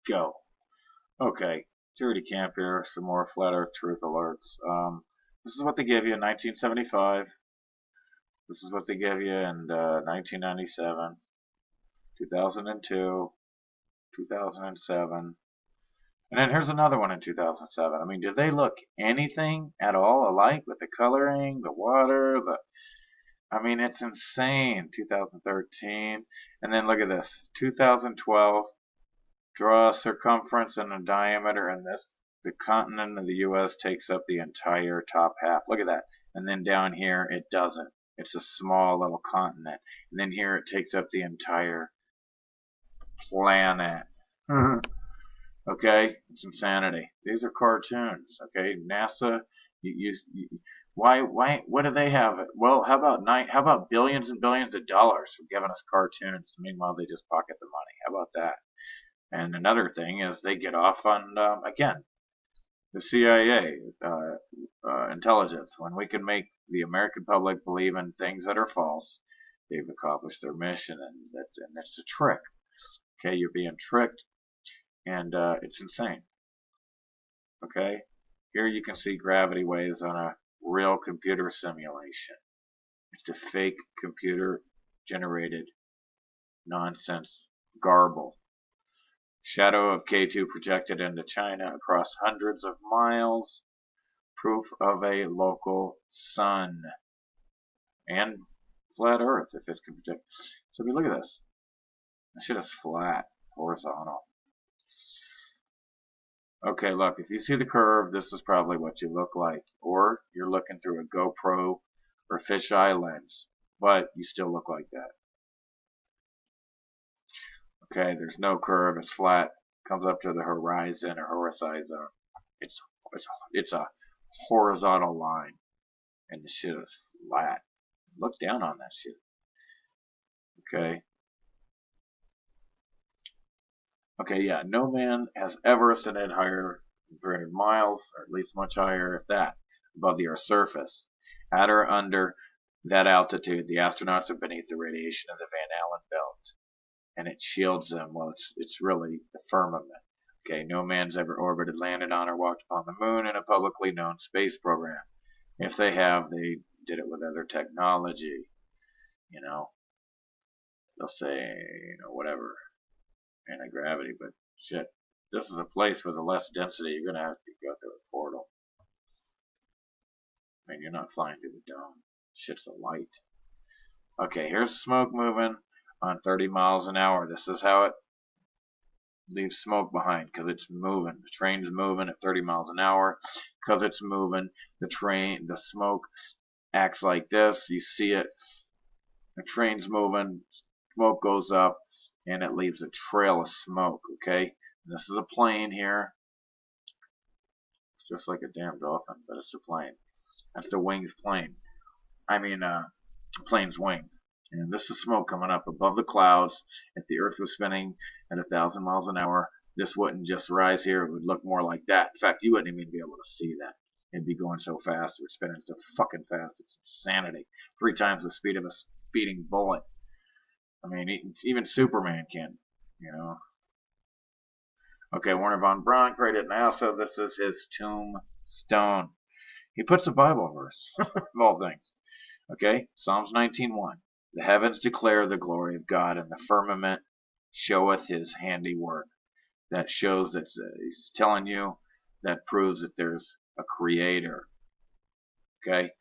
Go. Okay, Charity Camp here. Some more Flat Earth Truth Alerts. This is what they gave you in 1975. This is what they gave you in 1997, 2002, 2007. And then here's another one in 2007. I mean, do they look anything at all alike with the coloring, the water, the. I mean, it's insane. 2013. And then look at this. 2012. Draw a circumference and a diameter, and this. The continent of the U.S. takes up the entire top half. Look at that. And then down here, it doesn't. It's a small little continent. And then here, it takes up the entire planet. Okay, it's insanity. These are cartoons. Okay, NASA. Why? What do they have? Well, how about How about billions and billions of dollars for giving us cartoons? Meanwhile, they just pocket the money. How about that? And another thing is they get off on again the CIA intelligence. When we can make the American public believe in things that are false, they've accomplished their mission, and it's a trick. Okay, you're being tricked, and it's insane. Okay, here you can see gravity waves on a real computer simulation. It's a fake computer generated nonsense garble. Shadow of K2 projected into China across hundreds of miles. Proof of a local sun. And flat Earth, if it can project. So if you look at this, this shit is flat, horizontal. Okay, look, if you see the curve, this is probably what you look like. Or you're looking through a GoPro or fisheye lens, but you still look like that. Okay, there's no curve, it's flat, comes up to the horizon or horizon. It's it's a horizontal line, and the shit is flat. Look down on that shit. Okay. Okay, yeah, no man has ever ascended higher than 300 miles, or at least much higher, if that, above the Earth's surface. At or under that altitude, the astronauts are beneath the radiation of the Van Allen belt, and it shields them. Well, it's really the firmament. Okay, no man's ever orbited, landed on, or walked upon the moon in a publicly known space program. If they have, they did it with other technology. You know, they'll say, whatever, anti-gravity, but shit. This is a place with a less density. You're gonna have to go through a portal. I mean, you're not flying through the dome. Shit's a light. Okay, here's smoke moving on 30 miles an hour. This is how it leaves smoke behind, because it's moving. The train's moving at 30 miles an hour. Because it's moving, the smoke acts like this. You see it. The train's moving, smoke goes up, and it leaves a trail of smoke. Okay, and this is a plane here. It's just like a damn dolphin, but it's a plane. That's the wing's plane. I mean, plane's wing. And this is smoke coming up above the clouds. If the Earth was spinning at 1,000 miles an hour, this wouldn't just rise here. It would look more like that. In fact, you wouldn't even be able to see that. It'd be going so fast. It would spinning so fucking fast. It's insanity. 3 times the speed of a speeding bullet. I mean, even Superman can, you know. Okay, Werner von Braun created NASA. This is his tombstone. He puts a Bible verse, of all things. Okay, Psalms 19:1. The heavens declare the glory of God, and the firmament showeth his handiwork. That shows that he's telling you, that proves that there's a creator. Okay,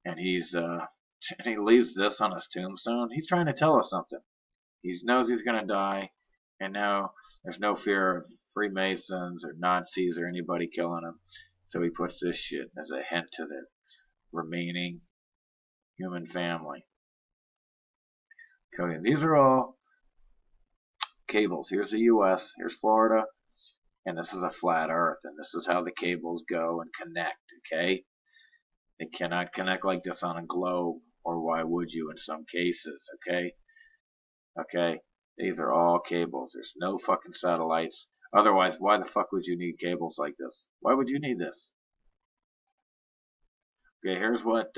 and and he leaves this on his tombstone. He's trying to tell us something. He knows he's going to die, and now there's no fear of Freemasons or Nazis or anybody killing him. So he puts this shit as a hint to the remaining human family. Okay, these are all cables. Here's the U.S., here's Florida, and this is a flat Earth, and this is how the cables go and connect, okay? They cannot connect like this on a globe, or why would you in some cases, okay? Okay, these are all cables. There's no fucking satellites. Otherwise, why the fuck would you need cables like this? Why would you need this? Okay, here's what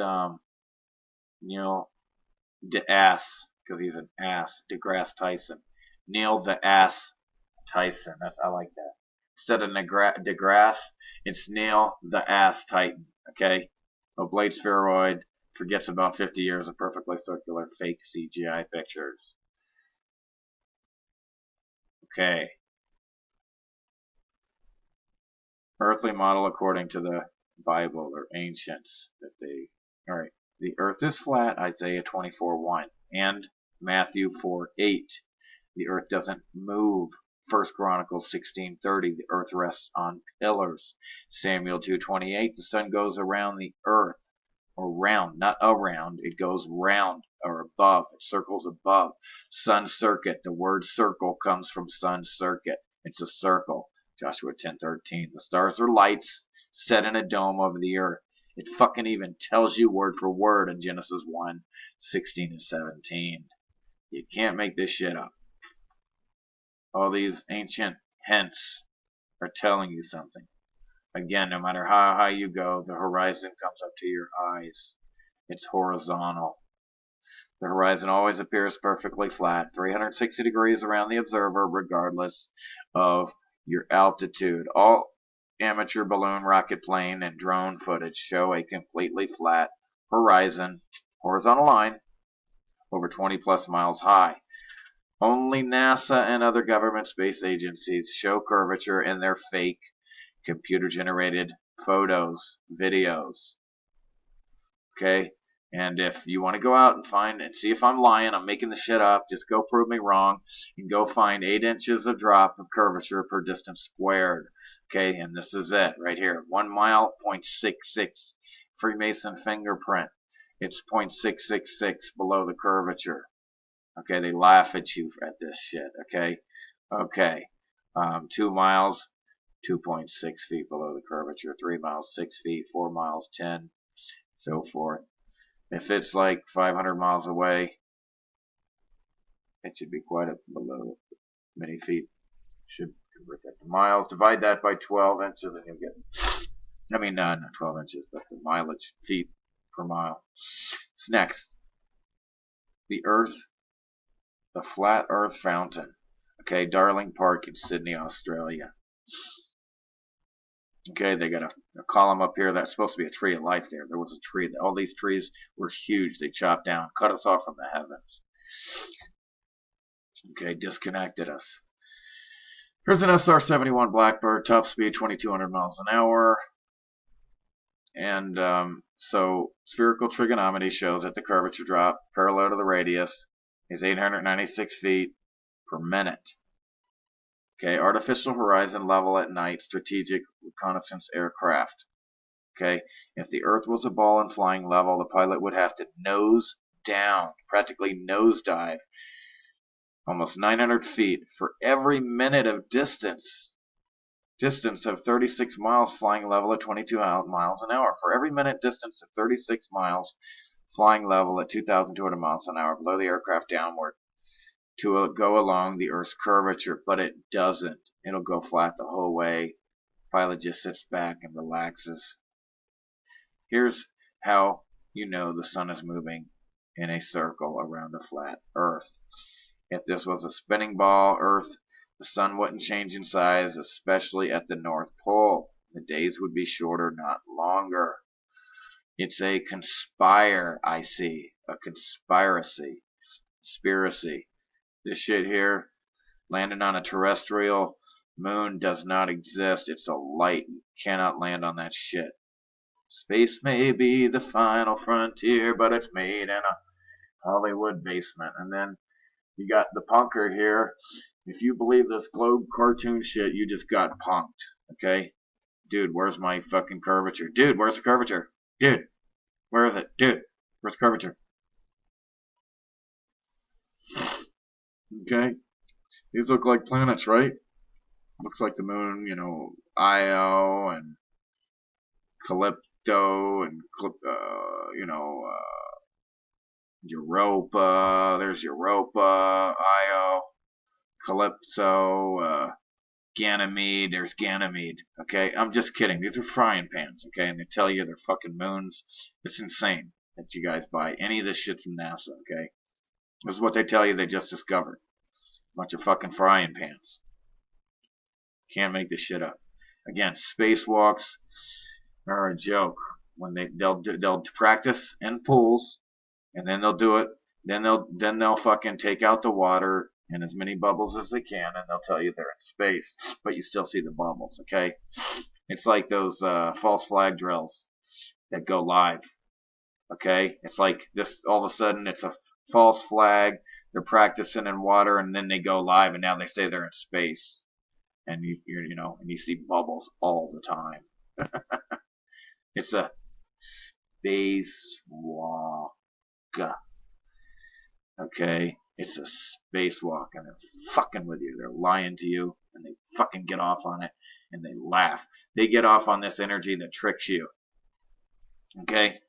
Neil deGrasse, because he's an ass, deGrasse Tyson. Neil the ass Tyson. I like that. Instead of deGrasse, it's Neil the Ass Titan. Okay? Oblate spheroid forgets about 50 years of perfectly circular fake CGI pictures. Okay. Earthly model according to the Bible or ancients that they. All right. The earth is flat, Isaiah 24:1, and Matthew 4:8. The earth doesn't move. 1 Chronicles 16:30. The earth rests on pillars. Samuel 2:28. The sun goes around the earth, or round, not around. It goes round or above. It circles above. Sun circuit. The word circle comes from sun circuit. It's a circle. Joshua 10:13. The stars are lights set in a dome over the earth. It fucking even tells you word for word in Genesis 1:16 and 17. You can't make this shit up. All these ancient hints are telling you something. Again, no matter how high you go, the horizon comes up to your eyes. It's horizontal. The horizon always appears perfectly flat, 360 degrees around the observer, regardless of your altitude. All amateur balloon, rocket plane, and drone footage show a completely flat horizon, horizontal line, over 20 plus miles high. Only NASA and other government space agencies show curvature in their fake computer-generated photos, videos. Okay? And if you want to go out and find and see if I'm lying, I'm making the shit up, just go prove me wrong and go find 8 inches of drop of curvature per distance squared. Okay, and this is it right here. 1 mile, 0.66 Freemason fingerprint. It's 0.666 below the curvature. Okay, they laugh at you at this shit. Okay, 2 miles, 2.6 feet below the curvature. 3 miles, 6 feet. 4 miles, 10, so forth. If it's like 500 miles away, it should be quite a below many feet. Should convert that to miles. Divide that by 12 inches, and you'll get. I mean, not 12 inches, but the mileage feet per mile. So next, the Earth, the flat Earth fountain. Okay, Darling Park in Sydney, Australia. Okay, they got a column up here that's supposed to be a tree of life there. There was a tree. All these trees were huge. They chopped down, cut us off from the heavens. Okay, disconnected us. Here's an SR-71 Blackbird, top speed 2,200 miles an hour. And so spherical trigonometry shows that the curvature drop parallel to the radius is 896 feet per minute. Okay, artificial horizon level at night, strategic reconnaissance aircraft. Okay, if the Earth was a ball and flying level, the pilot would have to nose down, practically nosedive, almost 900 feet for every minute of distance of 36 miles flying level at 22 miles an hour. For every minute distance of 36 miles flying level at 2,200 miles an hour, blow the aircraft downward to go along the Earth's curvature, but it doesn't. It'll go flat the whole way. Pilot just sits back and relaxes. Here's how you know the sun is moving in a circle around a flat Earth. If this was a spinning ball Earth, the sun wouldn't change in size, especially at the North Pole. The days would be shorter, not longer. It's a conspire, I see. A conspiracy. Conspiracy. This shit here, landing on a terrestrial moon, does not exist. It's a light. You cannot land on that shit. Space may be the final frontier, but it's made in a Hollywood basement. And then you got the punker here. If you believe this globe cartoon shit, you just got punked. Okay? Dude, where's my fucking curvature? Dude, where's the curvature? Dude, where is it? Dude, where's the curvature? Okay? These look like planets, right? Looks like the moon, you know, Io and Calypso and, Europa. There's Europa, Io, Calypso, Ganymede. There's Ganymede. Okay, I'm just kidding. These are frying pans. Okay, and they tell you they're fucking moons. It's insane that you guys buy any of this shit from NASA. Okay, this is what they tell you they just discovered. Bunch of fucking frying pans. Can't make this shit up. Again, spacewalks are a joke. When they'll practice in pools, and then they'll do it. Then they'll fucking take out the water in as many bubbles as they can, and they'll tell you they're in space, but you still see the bubbles. Okay, it's like those false flag drills that go live. Okay, it's like this. All of a sudden, it's a false flag. They're practicing in water, and then they go live, and now they say they're in space, and and you see bubbles all the time. It's a spacewalk. Okay? It's a spacewalk, and they're fucking with you. They're lying to you, and they fucking get off on it, and they laugh. They get off on this energy that tricks you. Okay?